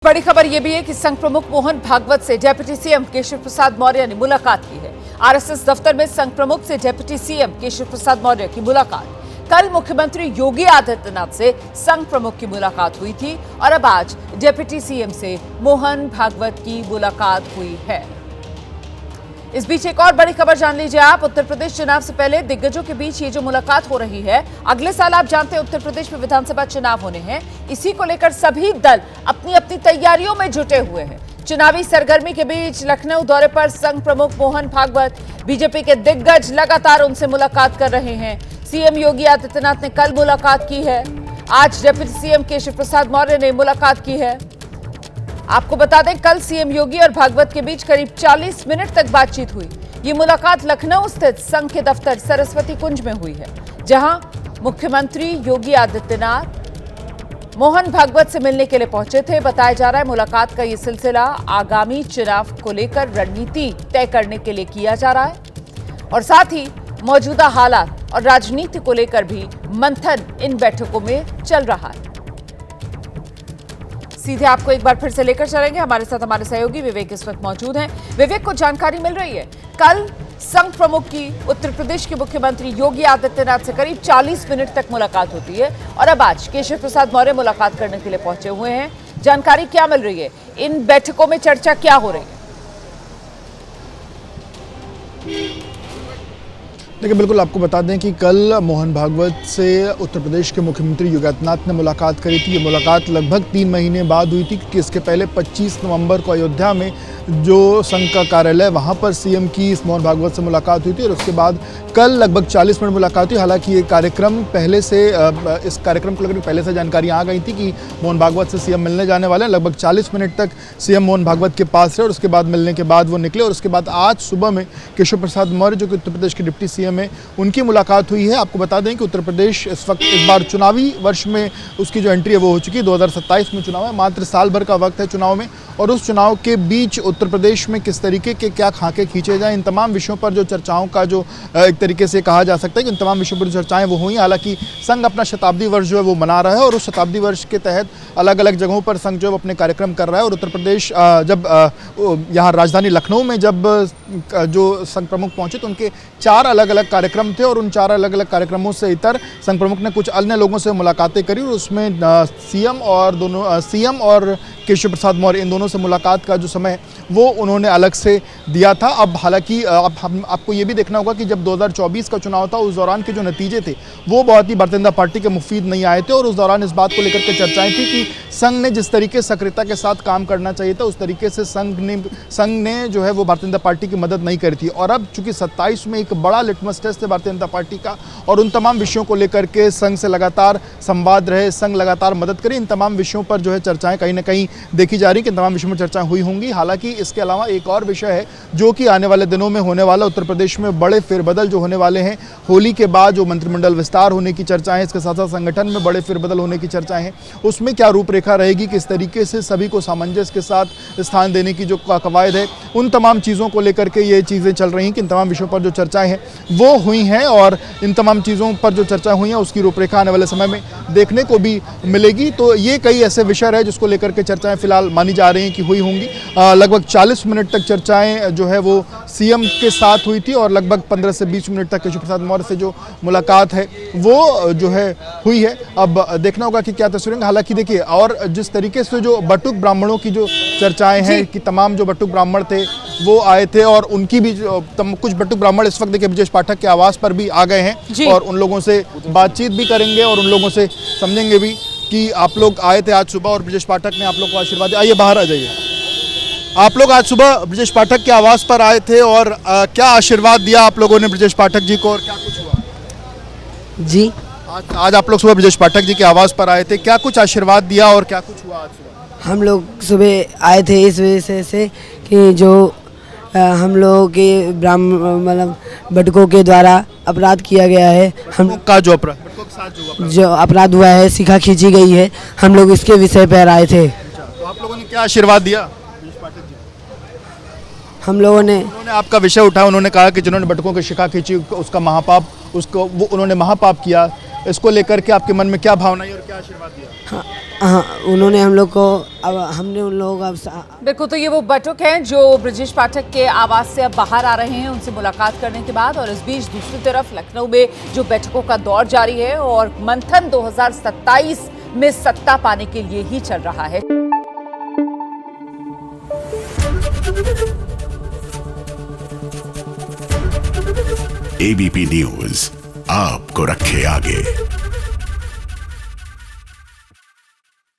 बड़ी खबर यह भी है कि संघ प्रमुख मोहन भागवत से डिप्टी सीएम केशव प्रसाद मौर्य ने मुलाकात की है। आरएसएस दफ्तर में संघ प्रमुख से डिप्टी सीएम केशव प्रसाद मौर्य की मुलाकात। कल मुख्यमंत्री योगी आदित्यनाथ से संघ प्रमुख की मुलाकात हुई थी और अब आज डिप्टी सीएम से मोहन भागवत की मुलाकात हुई है। इस बीच एक और बड़ी खबर जान लीजिए आप। उत्तर प्रदेश चुनाव से पहले दिग्गजों के बीच ये जो मुलाकात हो रही है, अगले साल आप जानते हैं उत्तर प्रदेश में विधानसभा चुनाव होने हैं। इसी को लेकर सभी दल अपनी अपनी तैयारियों में जुटे हुए हैं। चुनावी सरगर्मी के बीच लखनऊ दौरे पर संघ प्रमुख मोहन भागवत, बीजेपी के दिग्गज लगातार उनसे मुलाकात कर रहे हैं। सीएम योगी आदित्यनाथ ने कल मुलाकात की है, आज डिप्टी सीएम केशव प्रसाद मौर्य ने मुलाकात की है। आपको बता दें, कल सीएम योगी और भागवत के बीच करीब 40 मिनट तक बातचीत हुई। ये मुलाकात लखनऊ स्थित संघ के दफ्तर सरस्वती कुंज में हुई है, जहां मुख्यमंत्री योगी आदित्यनाथ मोहन भागवत से मिलने के लिए पहुंचे थे। बताया जा रहा है मुलाकात का ये सिलसिला आगामी चुनाव को लेकर रणनीति तय करने के लिए किया जा रहा है और साथ ही मौजूदा हालात और राजनीति को लेकर भी मंथन इन बैठकों में चल रहा है। सीधे आपको एक बार फिर से लेकर चलेंगे। हमारे साथ हमारे सहयोगी विवेक इस वक्त मौजूद हैं। विवेक को जानकारी मिल रही है, कल संघ प्रमुख की उत्तर प्रदेश के मुख्यमंत्री योगी आदित्यनाथ से करीब 40 मिनट तक मुलाकात होती है और अब आज केशव प्रसाद मौर्य मुलाकात करने के लिए पहुंचे हुए हैं। जानकारी क्या मिल रही है, इन बैठकों में चर्चा क्या हो रही है? देखिए, बिल्कुल आपको बता दें कि कल मोहन भागवत से उत्तर प्रदेश के मुख्यमंत्री योगी आदित्यनाथ ने मुलाकात करी थी। ये मुलाकात लगभग 3 महीने बाद हुई थी, क्योंकि इसके पहले 25 नवंबर को अयोध्या में जो संघ का कार्यालय, वहाँ पर सीएम की मोहन भागवत से मुलाकात हुई थी और उसके बाद कल लगभग 40 मिनट मुलाकात हुई। हालांकि ये कार्यक्रम पहले से, इस कार्यक्रम को लेकर पहले से जानकारी आ गई थी कि मोहन भागवत से सीएम मिलने जाने वाले हैं। लगभग 40 मिनट तक सीएम मोहन भागवत के पास रहे और उसके बाद मिलने के बाद वो निकले और उसके बाद आज सुबह में केशव प्रसाद मौर्य, जो कि उत्तर प्रदेश के डिप्टी सीएम है, उनकी मुलाकात हुई है। आपको बता दें कि उत्तर प्रदेश इस वक्त इस बार चुनावी वर्ष में उसकी जो एंट्री है वो हो चुकी है। 2027 में चुनाव है, मात्र साल भर का वक्त है चुनाव में, और उस चुनाव के बीच उत्तर प्रदेश में किस तरीके के क्या खाके खींचे जाएं, इन तमाम विषयों पर जो चर्चाओं का जो एक तरीके से कहा जा सकता है कि इन तमाम विषयों पर जो चर्चाएं वो हुई। हालांकि संघ अपना शताब्दी वर्ष जो है वो मना रहा है और उस शताब्दी वर्ष के तहत अलग अलग जगहों पर संघ जो है अपने कार्यक्रम कर रहा है। और उत्तर प्रदेश जब यहाँ राजधानी लखनऊ में जब जो संघ प्रमुख पहुंचे तो उनके 4 अलग अलग कार्यक्रम थे और उन 4 अलग अलग कार्यक्रमों से इतर संघ प्रमुख ने कुछ अन्य लोगों से मुलाकातें करी और उसमें सीएम और केशव प्रसाद मौर्य, इन दोनों से मुलाकात का जो समय वो उन्होंने अलग से दिया था। अब हालांकि आपको ये भी देखना होगा कि जब 2024 का चुनाव था, उस दौरान के जो नतीजे थे वो बहुत ही भारतीय जनता पार्टी के मुफीद नहीं आए थे और उस दौरान इस बात को लेकर के चर्चाएं थी कि संघ ने जिस तरीके सक्रियता के साथ काम करना चाहिए था, उस तरीके से संघ ने जो है वो भारतीय जनता पार्टी की मदद नहीं करी थी। और अब चूंकि 27 में एक बड़ा लिटमस टेस्ट है भारतीय जनता पार्टी का और उन तमाम विषयों को लेकर के संघ से लगातार संवाद रहे, संघ लगातार मदद करे, इन तमाम विषयों पर जो है चर्चाएं कहीं ना कहीं देखी जा रही कि तमाम विषयों में चर्चाएं हुई होंगी। हालांकि इसके अलावा एक और विषय है जो कि आने वाले दिनों में होने वाला, उत्तर प्रदेश में बड़े फेरबदल जो होने वाले हैं। होली के बाद जो मंत्रिमंडल विस्तार होने की चर्चाएं हैं, इसके साथ साथ संगठन में बड़े फेरबदल होने की चर्चाएं हैं, उसमें क्या रूपरेखा रहेगी, किस तरीके से सभी को सामंजस्य के साथ स्थान देने की जो कवायद है, उन तमाम चीज़ों को लेकर के ये चीज़ें चल रही हैं कि इन तमाम विषयों पर जो चर्चाएं हैं वो हुई हैं और इन तमाम चीज़ों पर जो चर्चा हुई है उसकी रूपरेखा आने वाले समय में देखने को भी मिलेगी। तो ये कई ऐसे विषय है जिसको लेकर के चर्चाएं फिलहाल मानी जा रही हैं कि हुई होंगी। लगभग 40 मिनट तक चर्चाएं जो है वो सीएम के साथ हुई थी और लगभग 15 से 20 मिनट तक केशव प्रसाद मौर्य से जो मुलाकात है वो जो है हुई है। अब देखना होगा कि क्या तस्वीरें। हालांकि देखिए, और जिस तरीके से जो बटुक ब्राह्मणों की जो चर्चाएं हैं कि तमाम जो बटुक ब्राह्मण थे वो आए थे और उनकी भी कुछ बटुक ब्राह्मण इस वक्त देखिए ब्रजेश पाठक के आवास पर भी आ गए हैं और उन लोगों से बातचीत भी करेंगे और उन लोगों से समझेंगे भी कि आप लोग आए थे आज सुबह और ब्रजेश पाठक ने आप लोग को आशीर्वाद दिया। आइए बाहर आ जाइए। आप लोग आज सुबह ब्रजेश पाठक के आवास पर आए थे और क्या आशीर्वाद दिया आप लोगों ने ब्रजेश पाठक जी को और क्या कुछ हुआ? जी, आज आप लोग सुबह ब्रजेश पाठक जी के आवास पर आए थे, क्या कुछ आशीर्वाद दिया और क्या कुछ हुआ आज सुबह? हम लोग सुबह आए थे इस वजह से कि जो हम लोगों के मतलब बटकों के द्वारा अपराध किया गया है, हम का जो अपराध हुआ है, सिखा खींची गई है, हम लोग इसके विषय पर आए थे। तो आप लोगों ने क्या आशीर्वाद दिया? हम लोगों ने उन्होंने आपका विषय उठाया, उन्होंने कहा कि जिन्होंने बटकों की शिखा खींची उसका महापाप, उसको वो उन्होंने महापाप किया, इसको लेकर के आपके मन में क्या भावना है और क्या आशीर्वाद दिया? हाँ हाँ, उन्होंने हम लोग को, अब हमने उन लोगों का बिल्कुल, तो ये वो बटुक हैं जो ब्रजेश पाठक के आवास से अब बाहर आ रहे हैं उनसे मुलाकात करने के बाद। और इस बीच दूसरी तरफ लखनऊ में जो बैठकों का दौर जारी है और मंथन 2027 में सत्ता पाने के लिए ही चल रहा है। एबीपी न्यूज आपको रखे आगे।